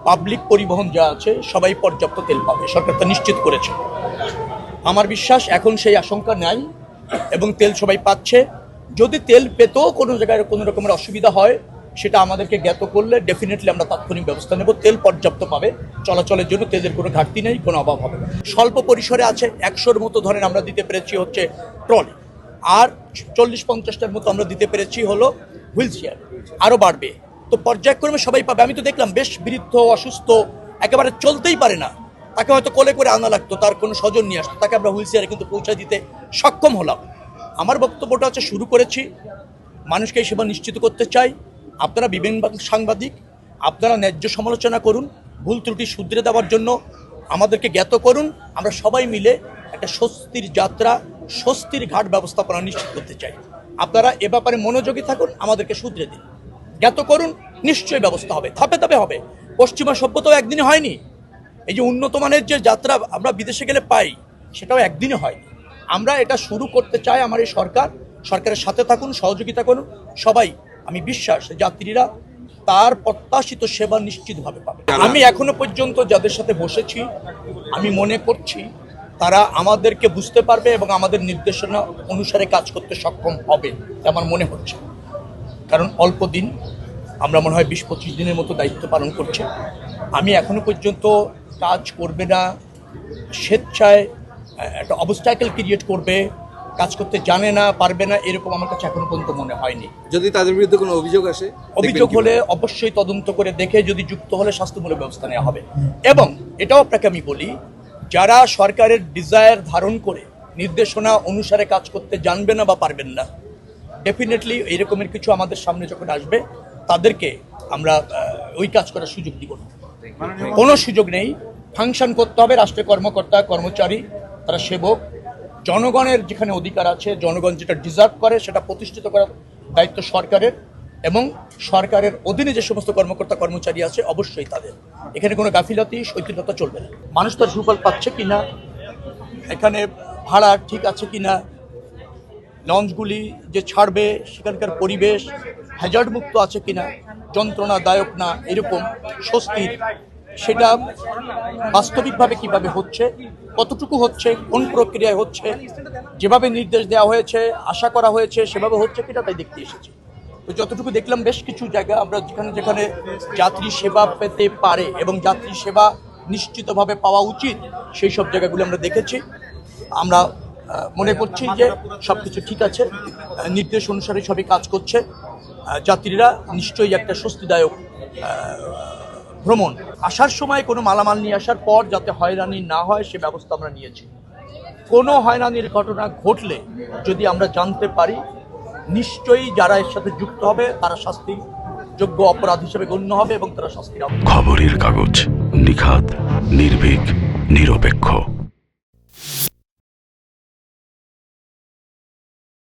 Public পরিবহন যা আছে সবাই পর্যাপ্ত তেল পাবে, সরকার তা নিশ্চিত করেছে। আমার বিশ্বাস এখন সেই আশঙ্কা নাই এবং তেল সবাই পাচ্ছে। যদি তেল পেতেও কোনো জায়গায় কোনো রকমের অসুবিধা হয় সেটা আমাদেরকে জ্ঞাত করলে ডেফিনেটলি আমরা তাৎক্ষণিক ব্যবস্থা নেব। তেল পর্যাপ্ত পাবে, চলাচলের জন্য তেলের কোনো ঘাটতি নেই, কোনো অভাব হবে না। স্বল্প পরিসরে আছে 100-র মতো ধরেন আমরা দিতে পেরেছি হচ্ছে ট্রলি, আর 40-50টার মতো আমরা দিতে পেরেছি হলো হুইল চেয়ার, আরও বাড়বে। তো পর্যায়ক্রমে সবাই পাবে। আমি তো দেখলাম বেশ বৃদ্ধ, অসুস্থ, একেবারে চলতেই পারে না, তাকে হয়তো কোলে করে আনা লাগতো, তার কোনো স্বজন নিয়ে আসতো, তাকে আমরা হুইল চেয়ারে কিন্তু পৌঁছে দিতে সক্ষম হলাম। আমার বক্তব্যটা হচ্ছে শুরু করেছি, মানুষকে এই সেবা নিশ্চিত করতে চাই। আপনারা বিভিন্ন সাংবাদিক, আপনারা ন্যায্য সমালোচনা করুন, ভুল ত্রুটি শুধরে দেওয়ার জন্য আমাদেরকে জ্ঞাত করুন। আমরা সবাই মিলে একটা স্বস্তির যাত্রা, স্বস্তির ঘাট ব্যবস্থাপনা নিশ্চিত করতে চাই। আপনারা এ ব্যাপারে মনোযোগী থাকুন, আমাদেরকে শুধরে দিন, জ্ঞাত করুন, নিশ্চয়ই ব্যবস্থা হবে, ধাপে ধাপে হবে। পশ্চিমা সভ্যতাও একদিনে হয়নি। এই যে উন্নত মানের যে যাত্রা আমরা বিদেশে গেলে পাই, সেটাও একদিনে হয়নি। আমরা এটা শুরু করতে চাই। আমার এই সরকারের সাথে থাকুন, সহযোগিতা করুন সবাই। আমি বিশ্বাস যাত্রীরা তার প্রত্যাশিত সেবা নিশ্চিতভাবে পাবে। আমি এখনো পর্যন্ত যাদের সাথে বসেছি, আমি মনে করছি তারা আমাদেরকে বুঝতে পারবে এবং আমাদের নির্দেশনা অনুসারে কাজ করতে সক্ষম হবে আমার মনে হচ্ছে। কারণ অল্প দিন, আমরা মনে হয় 20-25 দিনের মতো দায়িত্ব পালন করছে। আমি এখনো পর্যন্ত কাজ করবে না, স্বেচ্ছায় একটা অবস্টাকেল ক্রিয়েট করবে, কাজ করতে জানে না, পারবে না, এরকম আমার কাছে এখনো পর্যন্ত মনে হয়নি। যদি তাদের বিরুদ্ধে কোনো অভিযোগ আসে, অভিযোগ হলে অবশ্যই তদন্ত করে দেখে যদি যুক্ত হলে শাস্তিমূলক ব্যবস্থা নেওয়া হবে। এবং এটাও আপনাকে আমি বলি, যারা সরকারের ডিজায়ার ধারণ করে নির্দেশনা অনুসারে কাজ করতে জানবে না বা পারবেন না, ডেফিনেটলি এইরকমের কিছু আমাদের সামনে যখন আসবে তাদেরকে আমরা ওই কাজ করার সুযোগ দিব না। কোনো সুযোগ নেই। ফাংশন করতে হবে। রাষ্ট্রের কর্মকর্তা, কর্মচারী, তারা সেবক। জনগণের যেখানে অধিকার আছে, জনগণ যেটা ডিজার্ভ করে সেটা প্রতিষ্ঠিত করার দায়িত্ব সরকারের, এবং সরকারের অধীনে যে সমস্ত কর্মকর্তা কর্মচারী আছে অবশ্যই তাদের। এখানে কোনো গাফিলতি, শৈথিলতা চলবে না। মানুষ তার সুফল পাচ্ছে কিনা, এখানে ভাড়া ঠিক আছে কিনা, লঞ্চগুলি যে ছাড়বে সেখানকার পরিবেশ হ্যাজার্ড মুক্ত আছে কিনা, যন্ত্রণাদায়ক না, এরকম স্বস্তির, সেটা বাস্তবিকভাবে কিভাবে হচ্ছে, কতটুকু হচ্ছে, কোন প্রক্রিয়ায় হচ্ছে, যেভাবে নির্দেশ দেওয়া হয়েছে, আশা করা হয়েছে সেভাবে হচ্ছে কিনা তাই দেখতে এসেছি। তো যতটুকু দেখলাম, বেশ কিছু জায়গা আমরা যেখানে যাত্রী সেবা পেতে পারে এবং যাত্রী সেবা নিশ্চিতভাবে পাওয়া উচিত, সেই সব জায়গাগুলো আমরা দেখেছি। আমরা মনে করছি যে সব কিছু ঠিক আছে, নির্দেশ অনুসারে সবই কাজ করছে। যাত্রীরা নিশ্চয়ই একটা স্বস্তিদায়ক ভ্রমণ। আসার সময় কোনো মালামাল নিয়ে আসার পর যাতে হয়রানি না হয় সে ব্যবস্থা আমরা নিয়েছি। কোনো হয়রানির ঘটনা ঘটলে যদি আমরা জানতে পারি, নিশ্চয়ই যারা এর সাথে যুক্ত হবে তারা শাস্তিযোগ্য অপরাধ হিসেবে গণ্য হবে এবং তারা শাস্তি পাবে। খবরের কাগজ, নিখাত, নির্ভীক, নিরপেক্ষ।